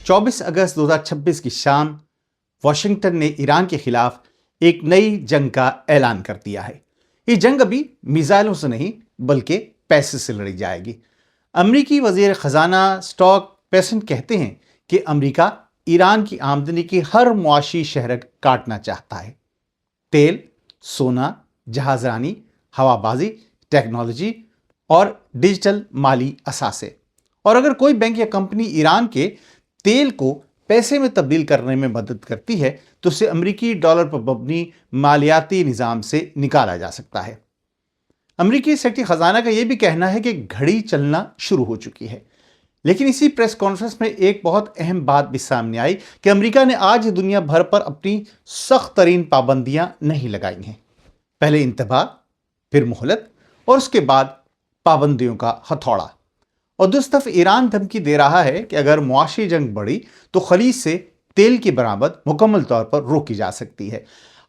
24 اگست 2026 کی شام واشنگٹن نے ایران کے خلاف ایک نئی جنگ کا اعلان کر دیا ہے۔ یہ جنگ ابھی میزائلوں سے نہیں بلکہ پیسے سے لڑی جائے گی۔ امریکی وزیر خزانہ اسٹاک پیسنٹ کہتے ہیں کہ امریکہ ایران کی آمدنی کی ہر معاشی شہرک کاٹنا چاہتا ہے: تیل، سونا، جہاز رانی، ہوا بازی، ٹیکنالوجی اور ڈیجیٹل مالی اثاثے۔ اور اگر کوئی بینک یا کمپنی ایران کے تیل کو پیسے میں تبدیل کرنے میں مدد کرتی ہے تو اسے امریکی ڈالر پر مبنی مالیاتی نظام سے نکالا جا سکتا ہے۔ امریکی سیکرٹری خزانہ کا یہ بھی کہنا ہے کہ گھڑی چلنا شروع ہو چکی ہے۔ لیکن اسی پریس کانفرنس میں ایک بہت اہم بات بھی سامنے آئی کہ امریکہ نے آج دنیا بھر پر اپنی سخت ترین پابندیاں نہیں لگائی ہیں۔ پہلے انتباہ، پھر مہلت اور اس کے بعد پابندیوں کا ہتھوڑا۔ اور دوسری طرف ایران دھمکی دے رہا ہے کہ اگر معاشی جنگ بڑھی تو خلیج سے تیل کی برآمد مکمل طور پر روکی جا سکتی ہے۔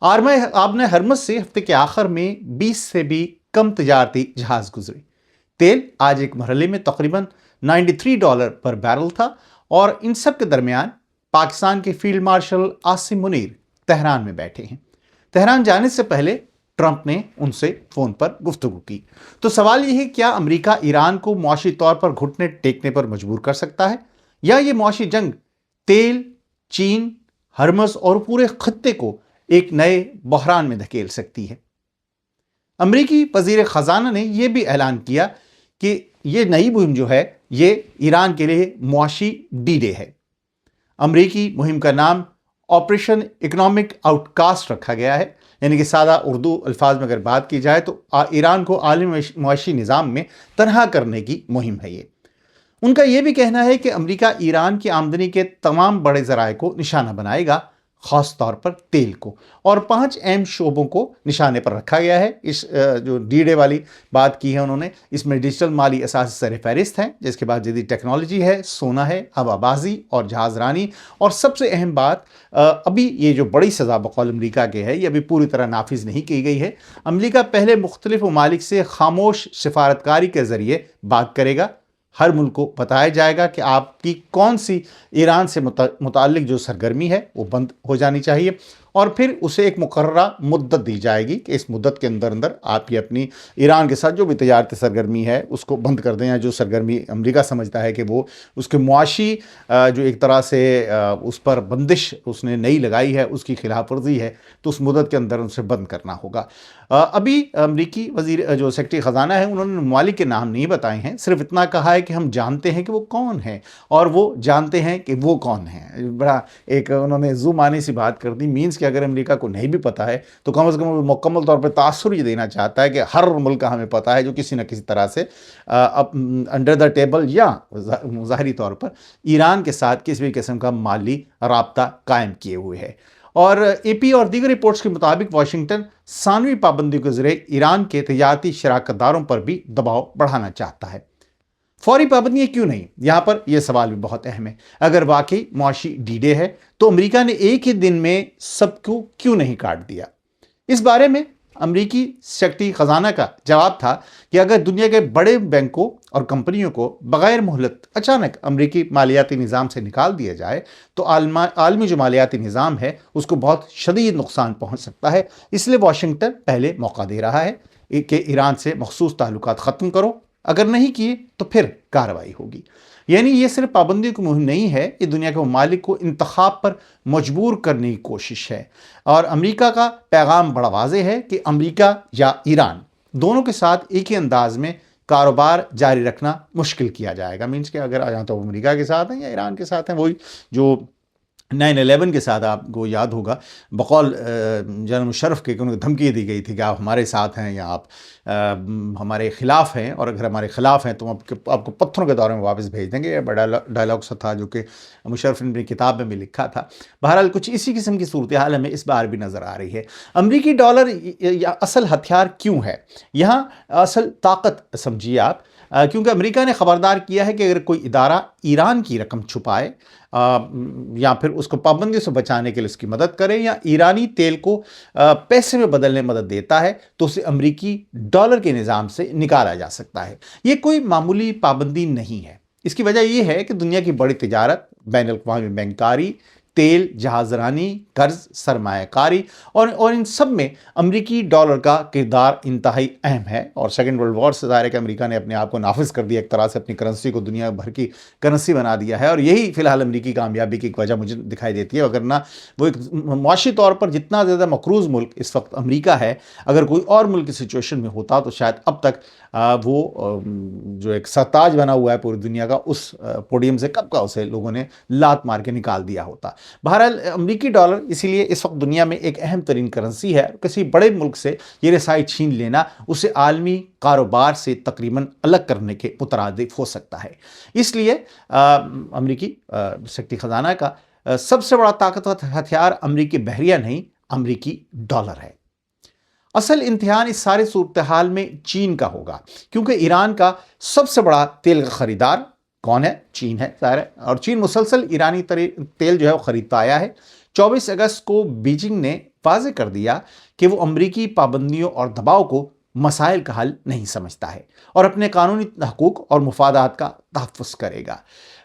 آبِ ہرمز سے ہفتے کے آخر میں 20 سے بھی کم تجارتی جہاز گزرے۔ تیل آج ایک مرحلے میں تقریباً $93 پر بیرل تھا، اور ان سب کے درمیان پاکستان کے field marshal Asim Munir Tehran میں بیٹھے ہیں۔ تہران جانے سے پہلے ٹرمپ نے ان سے فون پر گفتگو کی۔ تو سوال یہ ہے، کیا امریکہ ایران کو معاشی طور پر گھٹنے ٹیکنے پر مجبور کر سکتا ہے، یا یہ معاشی جنگ تیل، چین، ہرمز اور پورے خطے کو ایک نئے بحران میں دھکیل سکتی ہے؟ امریکی وزیر خزانہ نے یہ بھی اعلان کیا کہ یہ نئی مہم جو ہے یہ ایران کے لیے معاشی ڈی ڈے ہے۔ امریکی مہم کا نام آپریشن اکنامک آؤٹ کاسٹ رکھا گیا ہے، یعنی کہ سادہ اردو الفاظ میں اگر بات کی جائے تو ایران کو عالمی معاشی نظام میں تنہا کرنے کی مہم ہے یہ۔ ان کا یہ بھی کہنا ہے کہ امریکہ ایران کی آمدنی کے تمام بڑے ذرائع کو نشانہ بنائے گا، خاص طور پر تیل کو، اور 5 اہم شعبوں کو نشانے پر رکھا گیا ہے۔ اس جو ڈی ڈے والی بات کی ہے انہوں نے، اس میں ڈیجیٹل مالی اثاثے سر فہرست ہیں، جس کے بعد جدید ٹیکنالوجی ہے، سونا ہے، ہوا بازی اور جہاز رانی، اور سب سے اہم بات ابھی یہ جو بڑی سزا بقول امریکہ کے ہے یہ ابھی پوری طرح نافذ نہیں کی گئی ہے۔ امریکہ پہلے مختلف ممالک سے خاموش سفارتکاری کے ذریعے بات کرے گا۔ ہر ملک کو بتایا جائے گا کہ آپ کی کون سی ایران سے متعلق جو سرگرمی ہے وہ بند ہو جانی چاہیے، اور پھر اسے ایک مقررہ مدت دی جائے گی کہ اس مدت کے اندر آپ یہ اپنی ایران کے ساتھ جو بھی تجارتی سرگرمی ہے اس کو بند کر دیں، یا جو سرگرمی امریکہ سمجھتا ہے کہ وہ اس کے معاشی جو ایک طرح سے اس پر بندش اس نے نئی لگائی ہے اس کی خلاف ورزی ہے، تو اس مدت کے اندر اسے بند کرنا ہوگا۔ ابھی امریکی وزیر جو سیکرٹری خزانہ ہے انہوں نے ممالک کے نام نہیں بتائے ہیں، صرف اتنا کہا ہے کہ ہم جانتے ہیں کہ وہ کون ہیں، اور وہ جانتے ہیں کہ وہ کون ہیں۔ بڑا ایک انہوں نے زوم آنے سی بات کر دی، مینز کہ اگر امریکہ کو نہیں بھی پتا ہے تو کم از کم وہ مکمل طور پر تاثر یہ دینا چاہتا ہے کہ ہر ملک کا ہمیں پتا ہے جو کسی نہ کسی طرح سے انڈر دا ٹیبل یا ظاہری طور پر ایران کے ساتھ کسی بھی قسم کا مالی رابطہ قائم کیے ہوئے ہے۔ اور اے پی اور دیگر رپورٹس کے مطابق واشنگٹن ثانوی پابندیوں کے ذریعے ایران کے تجارتی شراکت داروں پر بھی دباؤ بڑھانا چاہتا ہے۔ فوری پابندیاں کیوں نہیں؟ یہاں پر یہ سوال بھی بہت اہم ہے۔ اگر واقعی معاشی ڈی ڈے ہے تو امریکہ نے ایک ہی دن میں سب کو کیوں نہیں کاٹ دیا؟ اس بارے میں امریکی سیکرٹری خزانہ کا جواب تھا کہ اگر دنیا کے بڑے بینکوں اور کمپنیوں کو بغیر مہلت اچانک امریکی مالیاتی نظام سے نکال دیا جائے تو عالمی جو مالیاتی نظام ہے اس کو بہت شدید نقصان پہنچ سکتا ہے۔ اس لیے واشنگٹن پہلے موقع دے رہا ہے کہ ایران سے مخصوص تعلقات ختم کرو، اگر نہیں کیے تو پھر کارروائی ہوگی۔ یعنی یہ صرف پابندیوں کی مہم نہیں ہے، یہ دنیا کے ممالک کو انتخاب پر مجبور کرنے کی کوشش ہے۔ اور امریکہ کا پیغام بڑا واضح ہے کہ امریکہ یا ایران دونوں کے ساتھ ایک ہی انداز میں کاروبار جاری رکھنا مشکل کیا جائے گا۔ مینس کہ اگر یا تو امریکہ کے ساتھ ہیں یا ایران کے ساتھ ہیں، وہی جو 9/11 کے ساتھ آپ کو یاد ہوگا بقول جنرل مشرف کے انہیں دھمکی دی گئی تھی کہ آپ ہمارے ساتھ ہیں یا آپ ہمارے خلاف ہیں، اور اگر ہمارے خلاف ہیں تو آپ کو پتھروں کے دورے میں واپس بھیج دیں گے۔ یہ بڑا ڈائلاگ سا تھا جو کہ مشرف نے اپنی کتاب میں بھی لکھا تھا۔ بہرحال کچھ اسی قسم کی صورتحال ہمیں اس بار بھی نظر آ رہی ہے۔ امریکی ڈالر اصل ہتھیار کیوں ہے؟ یہاں اصل طاقت سمجھیے آپ، کیونکہ امریکہ نے خبردار کیا ہے کہ اگر کوئی ادارہ ایران کی رقم چھپائے یا پھر اس کو پابندیوں سے بچانے کے لیے اس کی مدد کرے یا ایرانی تیل کو پیسے میں بدلنے میں مدد دیتا ہے تو اسے امریکی ڈالر کے نظام سے نکالا جا سکتا ہے۔ یہ کوئی معمولی پابندی نہیں ہے۔ اس کی وجہ یہ ہے کہ دنیا کی بڑی تجارت، بین الاقوامی بینکاری، تیل، جہاز رانی، قرض، سرمایہ کاری اور ان سب میں امریکی ڈالر کا کردار انتہائی اہم ہے۔ اور سیکنڈ ورلڈ وار سے ظاہر ہے کہ امریکہ نے اپنے آپ کو نافذ کر دیا، ایک طرح سے اپنی کرنسی کو دنیا بھر کی کرنسی بنا دیا ہے، اور یہی فی الحال امریکی کامیابی کی ایک وجہ مجھے دکھائی دیتی ہے۔ وگرنہ وہ ایک معاشی طور پر جتنا زیادہ مقروض ملک اس وقت امریکہ ہے، اگر کوئی اور ملک کی سچویشن میں ہوتا تو شاید اب تک وہ جو ایک سرتاج بنا ہوا ہے پوری دنیا کا، اس پوڈیم سے کب کا اسے لوگوں نے لات مار کے نکال دیا ہوتا۔ بہرحال امریکی ڈالر اسی لیے اس وقت دنیا میں ایک اہم ترین کرنسی ہے۔ کسی بڑے ملک سے یہ رسائی چھین لینا اسے عالمی کاروبار سے تقریباً الگ کرنے کے مترادف ہو سکتا ہے۔ اس لیے امریکی سیکرٹری خزانہ کا سب سے بڑا طاقتور ہتھیار امریکی بحریہ نہیں، امریکی ڈالر ہے۔ اصل امتحان اس ساری صورتحال میں چین کا ہوگا، کیونکہ ایران کا سب سے بڑا تیل کا خریدار کون ہے؟ چین ہے، ظاہر ہے، اور چین مسلسل ایرانی تیل جو ہے وہ خریدتا آیا ہے۔ 24 اگست کو بیجنگ نے واضح کر دیا کہ وہ امریکی پابندیوں اور دباؤ کو مسائل کا حل نہیں سمجھتا ہے اور اپنے قانونی حقوق اور مفادات کا تحفظ کرے گا۔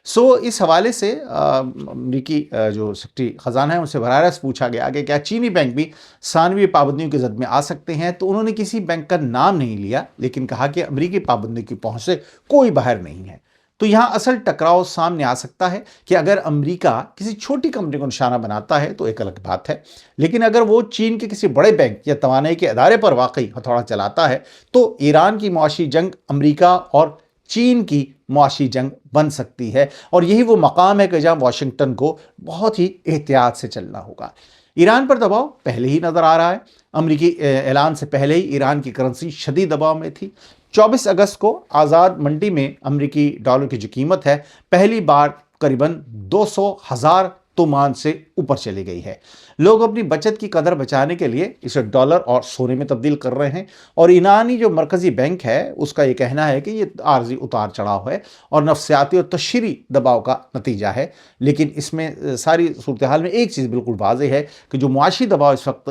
اس حوالے سے امریکی جو سیکرٹری خزانہ ہے ان سے براہ راست پوچھا گیا کہ کیا چینی بینک بھی ثانوی پابندیوں کی زد میں آ سکتے ہیں، تو انہوں نے کسی بینک کا نام نہیں لیا، لیکن کہا کہ امریکی پابندیوں کی پہنچ سے کوئی باہر نہیں ہے۔ تو یہاں اصل ٹکراؤ سامنے آ سکتا ہے کہ اگر امریکہ کسی چھوٹی کمپنی کو نشانہ بناتا ہے تو ایک الگ بات ہے، لیکن اگر وہ چین کے کسی بڑے بینک یا توانائی کے ادارے پر واقعی ہتھوڑا چلاتا ہے تو ایران کی معاشی جنگ امریکہ اور چین کی معاشی جنگ بن سکتی ہے، اور یہی وہ مقام ہے کہ جہاں واشنگٹن کو بہت ہی احتیاط سے چلنا ہوگا۔ ایران پر دباؤ پہلے ہی نظر آ رہا ہے۔ امریکی اعلان سے پہلے ہی ایران کی کرنسی شدید دباؤ میں تھی۔ 24 اگست کو آزاد منڈی میں امریکی ڈالر کی جو قیمت ہے پہلی بار قریباً 200,000 تومان سے اوپر چلی گئی ہے۔ لوگ اپنی بچت کی قدر بچانے کے لیے اسے ڈالر اور سونے میں تبدیل کر رہے ہیں، اور ایرانی جو مرکزی بینک ہے اس کا یہ کہنا ہے کہ یہ عارضی اتار چڑھاؤ ہے اور نفسیاتی اور تشہیری دباؤ کا نتیجہ ہے۔ لیکن اس میں ساری صورتحال میں ایک چیز بالکل واضح ہے کہ جو معاشی دباؤ اس وقت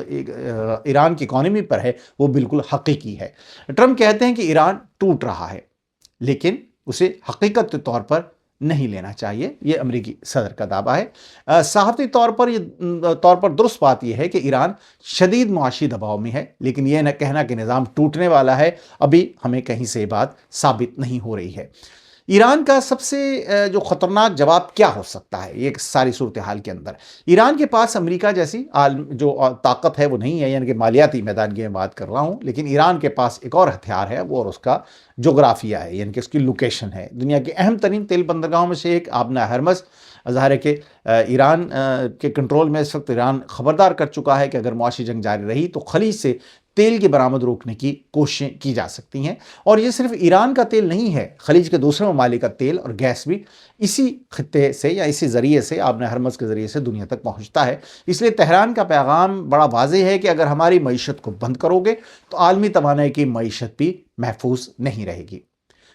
ایران کی اکانومی پر ہے وہ بالکل حقیقی ہے۔ ٹرمپ کہتے ہیں کہ ایران ٹوٹ رہا ہے، لیکن اسے حقیقت کے طور پر نہیں لینا چاہیے، یہ امریکی صدر کا دعویٰ ہے۔ صحافتی طور پر درست بات یہ ہے کہ ایران شدید معاشی دباؤ میں ہے، لیکن یہ نہ کہنا کہ نظام ٹوٹنے والا ہے، ابھی ہمیں کہیں سے یہ بات ثابت نہیں ہو رہی ہے۔ ایران کا سب سے جو خطرناک جواب کیا ہو سکتا ہے یہ ساری صورتحال کے اندر؟ ایران کے پاس امریکہ جیسی جو طاقت ہے وہ نہیں ہے، یعنی کہ مالیاتی میدان کی میں بات کر رہا ہوں، لیکن ایران کے پاس ایک اور ہتھیار ہے، وہ اور اس کا جغرافیہ ہے، یعنی کہ اس کی لوکیشن ہے۔ دنیا کی اہم ترین تیل بندرگاہوں میں سے ایک آبنہ ہرمز، ظاہر ہے کہ ایران کے کنٹرول میں اس وقت ایران خبردار کر چکا ہے کہ اگر معاشی جنگ جاری رہی تو خلیج سے تیل کی برآمد روکنے کی کوششیں کی جا سکتی ہیں، اور یہ صرف ایران کا تیل نہیں ہے، خلیج کے دوسرے ممالک کا تیل اور گیس بھی اسی خطے سے یا اسی ذریعے سے، آبنہ ہرمز کے ذریعے سے دنیا تک پہنچتا ہے۔ اس لیے تہران کا پیغام بڑا واضح ہے کہ اگر ہماری معیشت کو بند کرو گے تو عالمی توانائی کی معیشت بھی محفوظ نہیں رہے گی۔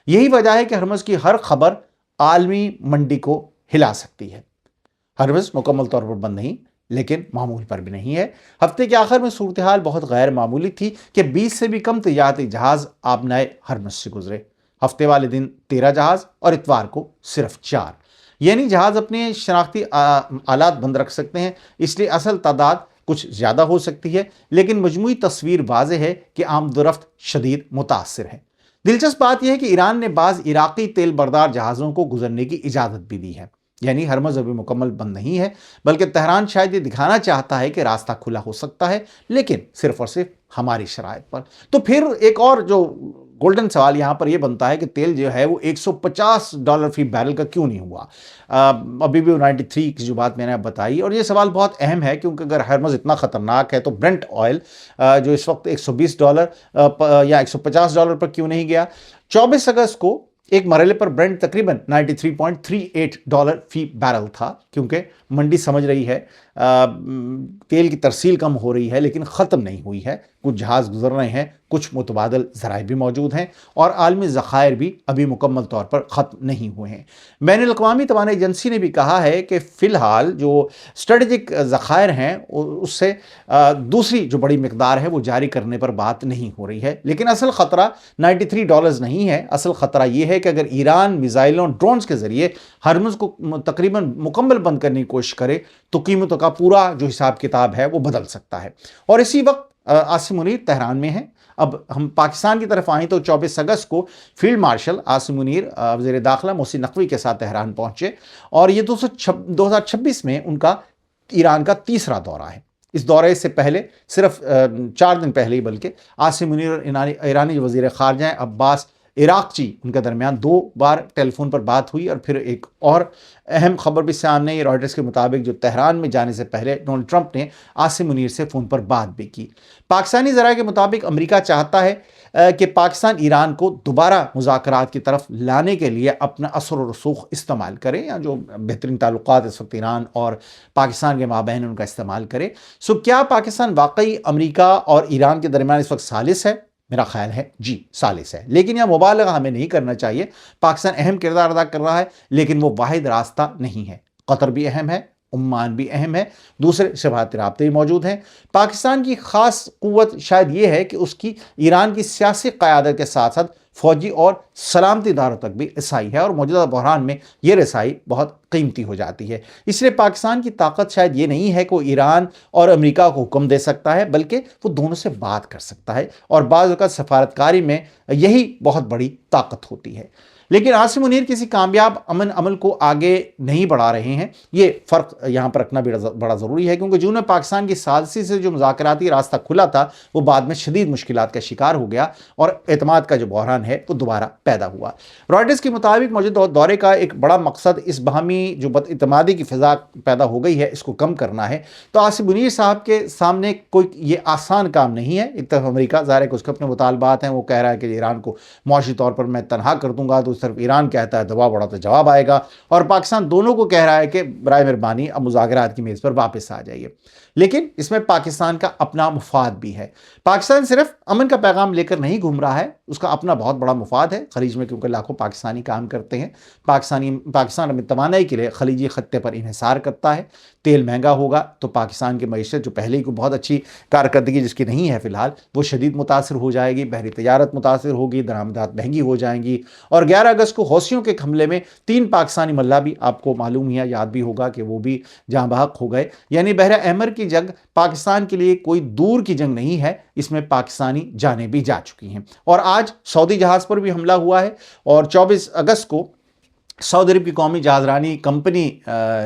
یہی وجہ ہے کہ ہرمز کی ہر خبر عالمی منڈی کو ہلا سکتی ہے۔ ہرمز مکمل طور پر بند نہیں، لیکن معمول پر بھی نہیں ہے۔ ہفتے کے آخر میں صورتحال بہت غیر معمولی تھی کہ 20 سے بھی کم تجارتی جہاز آبنہ ہرمز سے گزرے۔ ہفتے والے دن 13 جہاز اور اتوار کو صرف 4، یعنی جہاز اپنے شناختی آلات بند رکھ سکتے ہیں، اس لیے اصل تعداد کچھ زیادہ ہو سکتی ہے، لیکن مجموعی تصویر واضح ہے کہ آمد و رفت شدید متاثر ہے۔ دلچسپ بات یہ ہے کہ ایران نے بعض عراقی تیل بردار جہازوں کو گزرنے کی اجازت بھی دی ہے، یعنی ہرمز ابھی مکمل بند نہیں ہے، بلکہ تہران شاید یہ دکھانا چاہتا ہے کہ راستہ کھلا ہو سکتا ہے، لیکن صرف اور صرف ہماری شرائط پر۔ تو پھر ایک اور جو گولڈن سوال یہاں پر یہ بنتا ہے کہ تیل جو ہے وہ $150 فی بیرل کا کیوں نہیں ہوا؟ ابھی بھی 93 کی جو بات میں نے بتائی، اور یہ سوال بہت اہم ہے کیونکہ اگر ہرمز اتنا خطرناک ہے تو برنٹ آئل جو اس وقت $120 یا $150 پر کیوں نہیں گیا؟ 24 اگست کو ایک مرحلے پر برنٹ تقریباً $93.38 فی بیرل تھا، کیونکہ منڈی سمجھ رہی ہے تیل کی ترسیل کم ہو رہی ہے لیکن ختم نہیں ہوئی ہے، کچھ جہاز گزر رہے ہیں، کچھ متبادل ذرائع بھی موجود ہیں، اور عالمی ذخائر بھی ابھی مکمل طور پر ختم نہیں ہوئے ہیں۔ بین الاقوامی توانائی ایجنسی نے بھی کہا ہے کہ فی الحال جو اسٹریٹجک ذخائر ہیں اس سے دوسری جو بڑی مقدار ہے وہ جاری کرنے پر بات نہیں ہو رہی ہے، لیکن اصل خطرہ $93 نہیں ہے، اصل خطرہ یہ ہے ہے کہ اگر ایران میزائلوں ڈرونز کے ذریعے ہرمز کو تقریباً مکمل بند کرنے کی کوشش کرے تو قیمتوں کا پورا جو حساب کتاب ہے وہ بدل سکتا ہے. اور اسی وقت عاصم منیر تہران میں ہیں. اب ہم پاکستان کی طرف آئیں تو 24 اگست کو فیلڈ مارشل عاصم منیر وزیر داخلہ محسن نقوی کے ساتھ تہران پہنچے اور یہ 2026 میں ان کا ایران کا تیسرا دورہ ہے. اس دورے سے پہلے صرف 4 دن پہلے ہی بلکہ عاصم منیر اور ایرانی وزیر خارجہ عباس عراقچی ان کے درمیان 2 بار ٹیلی فون پر بات ہوئی. اور پھر ایک اور اہم خبر بھی سامنے آئی رائٹرز کے مطابق جو تہران میں جانے سے پہلے ڈونلڈ ٹرمپ نے عاصم منیر سے فون پر بات بھی کی. پاکستانی ذرائع کے مطابق امریکہ چاہتا ہے کہ پاکستان ایران کو دوبارہ مذاکرات کی طرف لانے کے لیے اپنا اثر و رسوخ استعمال کرے یا جو بہترین تعلقات اس وقت ایران اور پاکستان کے مابین ان کا استعمال کرے. کیا پاکستان واقعی امریکہ اور ایران کے درمیان اس وقت ثالث ہے؟ میرا خیال ہے جی ثالث ہے، لیکن یہ مبالغہ ہمیں نہیں کرنا چاہیے. پاکستان اہم کردار ادا کر رہا ہے لیکن وہ واحد راستہ نہیں ہے. قطر بھی اہم ہے، عمان بھی اہم ہے، دوسرے سفارتی رابطے بھی موجود ہیں. پاکستان کی خاص قوت شاید یہ ہے کہ اس کی ایران کی سیاسی قیادت کے ساتھ ساتھ فوجی اور سلامتی اداروں تک بھی رسائی ہے اور موجودہ بحران میں یہ رسائی بہت قیمتی ہو جاتی ہے. اس لیے پاکستان کی طاقت شاید یہ نہیں ہے کہ وہ ایران اور امریکہ کو حکم دے سکتا ہے، بلکہ وہ دونوں سے بات کر سکتا ہے اور بعض اوقات سفارتکاری میں یہی بہت بڑی طاقت ہوتی ہے. لیکن عاصم منیر کسی کامیاب امن عمل کو آگے نہیں بڑھا رہے ہیں. یہ فرق یہاں پر رکھنا بھی بڑا ضروری ہے کیونکہ جون میں پاکستان کی ثالثی سے جو مذاکراتی راستہ کھلا تھا وہ بعد میں شدید مشکلات کا شکار ہو گیا اور اعتماد کا جو بحران ہے وہ دوبارہ پیدا ہوا. رائٹرز کے مطابق موجودہ دورے کا ایک بڑا مقصد اس باہمی جو بد اعتمادی کی فضا پیدا ہو گئی ہے اس کو کم کرنا ہے. تو عاصم منیر صاحب کے سامنے کوئی یہ آسان کام نہیں ہے. ایک طرف امریکہ ظاہر ہے کہ اس کے اپنے مطالبات ہیں، وہ کہہ رہا ہے کہ ایران کو معاشی طور پر میں تنہا کر دوں گا، تو صرف ایران کہتا ہے دباؤ بڑھا تو جواب آئے گا، اور پاکستان دونوں کو کہہ رہا ہے کہ برائے مہربانی اب مذاکرات کی میز پر واپس آ جائیے. لیکن اس میں پاکستان کا اپنا مفاد بھی ہے. پاکستان صرف امن کا پیغام لے کر نہیں گھوم رہا ہے، اس کا اپنا بہت بڑا مفاد ہے خلیج میں، کیونکہ لاکھوں پاکستانی کام کرتے ہیں. پاکستان اپنی توانائی کے لیے خلیجی خطے پر انحصار کرتا ہے. تیل مہنگا ہوگا تو پاکستان کی معیشت جو پہلے ہی کو بہت اچھی کارکردگی جس کی نہیں ہے فی الحال، وہ شدید متاثر ہو جائے گی. بحری تجارت متاثر ہوگی، درآمدات مہنگی ہو جائیں گی. اور 11 اگست کو حوثیوں کے حملے میں 3 پاکستانی ملا بھی آپ کو معلوم ہے، یاد بھی ہوگا کہ وہ بھی جاں بحق ہو گئے. یعنی بحر احمر کی جنگ پاکستان کے لیے کوئی دور کی جنگ نہیں ہے، اس میں پاکستانی جانیں بھی جا چکی ہیں. اور آج سعودی جہاز پر بھی حملہ ہوا ہے اور 24 اگست کو سعودی عرب کی قومی جہاز رانی کمپنی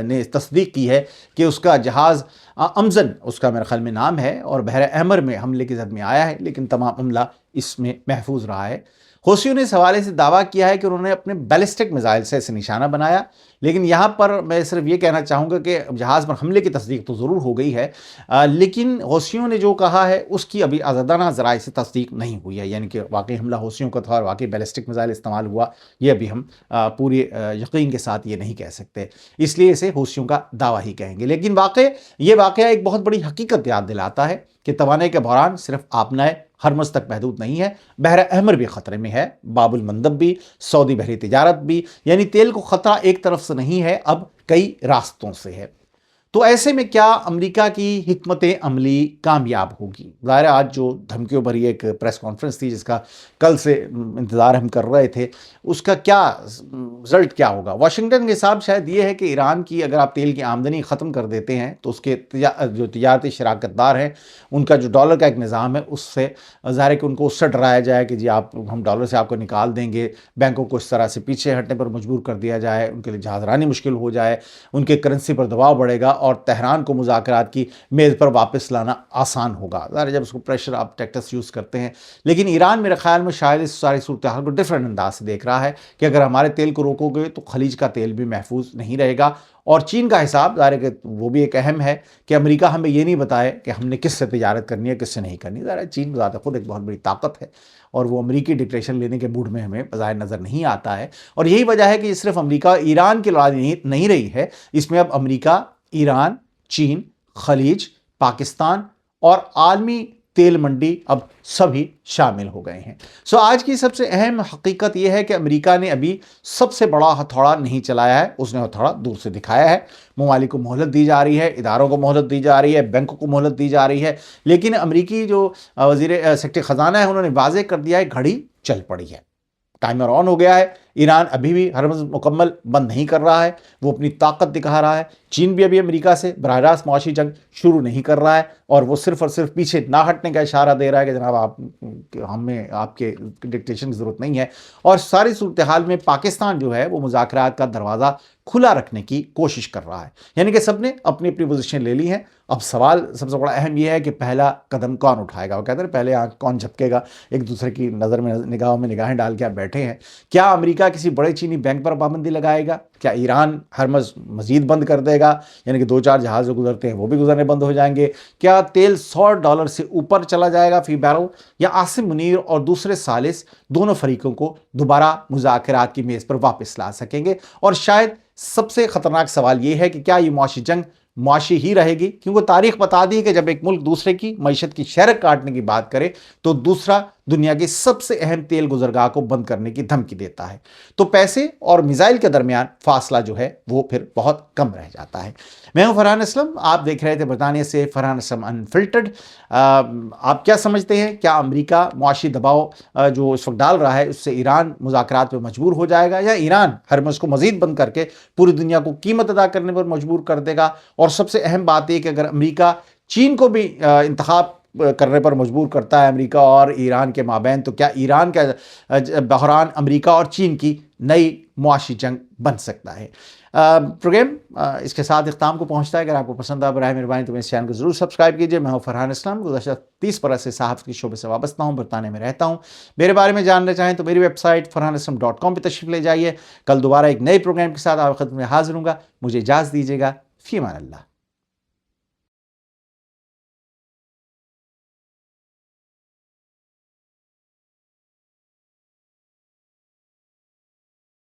نے تصدیق کی ہے کہ اس کا جہاز امزن اس کا میرے خیال میں نام ہے اور بحر احمر میں حملے کی زد میں آیا ہے، لیکن تمام عملہ اس میں محفوظ رہا ہے. حوثیوں نے اس حوالے سے دعویٰ کیا ہے کہ انہوں نے اپنے بیلسٹک میزائل سے اسے نشانہ بنایا. لیکن یہاں پر میں صرف یہ کہنا چاہوں گا کہ جہاز پر حملے کی تصدیق تو ضرور ہو گئی ہے، لیکن حوثیوں نے جو کہا ہے اس کی ابھی آزادانہ ذرائع سے تصدیق نہیں ہوئی ہے. یعنی کہ واقعی حملہ حوثیوں کا تھا اور واقعی بیلسٹک میزائل استعمال ہوا، یہ ابھی ہم پوری یقین کے ساتھ یہ نہیں کہہ سکتے، اس لیے اسے حوثیوں کا دعویٰ ہی کہیں گے. لیکن یہ واقعہ ایک بہت بڑی حقیقت یاد دلاتا ہے کہ توانائی کا بحران صرف آبنائے ہرمز تک محدود نہیں ہے، بحر احمر بھی خطرے میں ہے، باب المندب بھی، سعودی بحری تجارت بھی. یعنی تیل کو خطرہ ایک طرف سے نہیں ہے، اب کئی راستوں سے ہے. تو ایسے میں کیا امریکہ کی حکمت عملی کامیاب ہوگی؟ ظاہر آج جو دھمکیوں بھری ایک پریس کانفرنس تھی جس کا کل سے انتظار ہم کر رہے تھے، اس کا کیا رزلٹ کیا ہوگا؟ واشنگٹن کے حساب شاید یہ ہے کہ ایران کی اگر آپ تیل کی آمدنی ختم کر دیتے ہیں تو اس کے جو تجارتی شراکت دار ہیں ان کا جو ڈالر کا ایک نظام ہے اس سے ظاہر ہے کہ ان کو اس سے ڈرایا جائے کہ جی ہم ڈالر سے آپ کو نکال دیں گے، بینکوں کو اس طرح سے پیچھے ہٹنے پر مجبور کر دیا جائے، ان کے لیے جہاز رانی مشکل ہو جائے، ان کے کرنسی پر دباؤ بڑھے گا اور تہران کو مذاکرات کی میز پر واپس لانا آسان ہوگا. ظاہر جب اس کو پریشر آپ ٹیکٹس یوز کرتے ہیں. لیکن ایران میرے خیال میں شاید اس ساری صورتحال کو ڈفرینٹ انداز سے دیکھ رہا ہے کہ اگر ہمارے تیل کو روکو گے تو خلیج کا تیل بھی محفوظ نہیں رہے گا. اور چین کا حساب ظاہر ہے کہ وہ بھی ایک اہم ہے کہ امریکہ ہمیں یہ نہیں بتائے کہ ہم نے کس سے تجارت کرنی ہے کس سے نہیں کرنی. ظاہر ہے چین ذات خود ایک بہت بڑی طاقت ہے اور وہ امریکی ڈکٹیشن لینے کے موڈ میں ہمیں بظاہر نظر نہیں آتا ہے. اور یہی وجہ ہے کہ یہ صرف امریکہ ایران کی لڑائی نہیں رہی ہے، اس میں اب امریکہ، ایران، چین، خلیج، پاکستان اور عالمی تیل منڈی اب سبھی شامل ہو گئے ہیں. آج کی سب سے اہم حقیقت یہ ہے کہ امریکہ نے ابھی سب سے بڑا ہتھوڑا نہیں چلایا ہے، اس نے ہتھوڑا دور سے دکھایا ہے. ممالک کو مہلت دی جا رہی ہے، اداروں کو مہلت دی جا رہی ہے، بینکوں کو مہلت دی جا رہی ہے. لیکن امریکی جو وزیر سیکرٹری خزانہ ہے انہوں نے واضح کر دیا ہے گھڑی چل پڑی ہے، ٹائمر آن ہو گیا ہے. ایران ابھی بھی ہرمز مکمل بند نہیں کر رہا ہے، وہ اپنی طاقت دکھا رہا ہے۔ چین بھی ابھی امریکہ سے براہ راست معاشی جنگ شروع نہیں کر رہا ہے، اور وہ صرف اور صرف پیچھے نہ ہٹنے کا اشارہ دے رہا ہے کہ جناب ہمیں آپ کے ڈکٹیشن کی ضرورت نہیں ہے۔ اور ساری صورتحال میں پاکستان جو ہے وہ مذاکرات کا دروازہ کھلا رکھنے کی کوشش کر رہا ہے، یعنی کہ سب نے اپنی اپنی پوزیشن لے لی ہیں۔ اب سوال سب سے بڑا اہم یہ ہے کہ پہلا قدم کون اٹھائے گا۔ وہ کہتے ہیں پہلے آنکھ کون جھپکے گا، ایک دوسرے کی نظر میں نگاہوں میں نگاہیں ڈال کے آپ بیٹھے ہیں۔ کیا امریکہ کسی بڑے چینی بینک پر پابندی لگائے گا؟ کیا ایران ہرمز مزید بند کر دے گا، یعنی کہ 2-4 جہاز جو گزرتے ہیں وہ بھی گزرنے بند ہو جائیں گے؟ کیا تیل $100 سے اوپر چلا جائے گا فی بیرل، یا عاصم منیر اور دوسرے ثالث دونوں فریقوں کو دوبارہ مذاکرات کی میز پر واپس لا سکیں گے؟ اور شاید سب سے خطرناک سوال یہ ہے کہ کیا یہ معاشی جنگ معاشی ہی رہے گی؟ کیونکہ تاریخ بتا دی کہ جب ایک ملک دوسرے کی معیشت کی شرح کاٹنے کی بات کرے تو دوسرا دنیا کے سب سے اہم تیل گزرگاہ کو بند کرنے کی دھمکی دیتا ہے، تو پیسے اور میزائل کے درمیان فاصلہ جو ہے وہ پھر بہت کم رہ جاتا ہے۔ میں ہوں فرحان اسلم، آپ دیکھ رہے تھے برطانیہ سے فرحان اسلم انفلٹرڈ۔ آپ کیا سمجھتے ہیں، کیا امریکہ معاشی دباؤ جو اس وقت ڈال رہا ہے اس سے ایران مذاکرات پہ مجبور ہو جائے گا، یا ایران ہرمز کو مزید بند کر کے پوری دنیا کو قیمت ادا کرنے پر مجبور کر دے گا؟ اور سب سے اہم بات یہ کہ اگر امریکہ چین کو بھی انتخاب کرنے پر مجبور کرتا ہے امریکہ اور ایران کے مابین، تو کیا ایران کا بحران امریکہ اور چین کی نئی معاشی جنگ بن سکتا ہے؟ پروگرام اس کے ساتھ اختتام کو پہنچتا ہے۔ اگر آپ کو پسند آ براہ مہربانی تو اس چینل کو ضرور سبسکرائب کیجیے۔ میں ہوں فرحان اسلم، گزشتہ 30 برس سے صحافت کے شعبے سے وابستہ ہوں، برطانیہ میں رہتا ہوں۔ میرے بارے میں جاننا چاہیں تو میری ویب سائٹ farhaneslam.com پہ تشریف لے جائیے۔ کل دوبارہ ایک نئے پروگرام کے ساتھ آپ کی خدمت میں حاضر ہوں گا۔ مجھے اجازت دیجیے گا، فی امان اللہ۔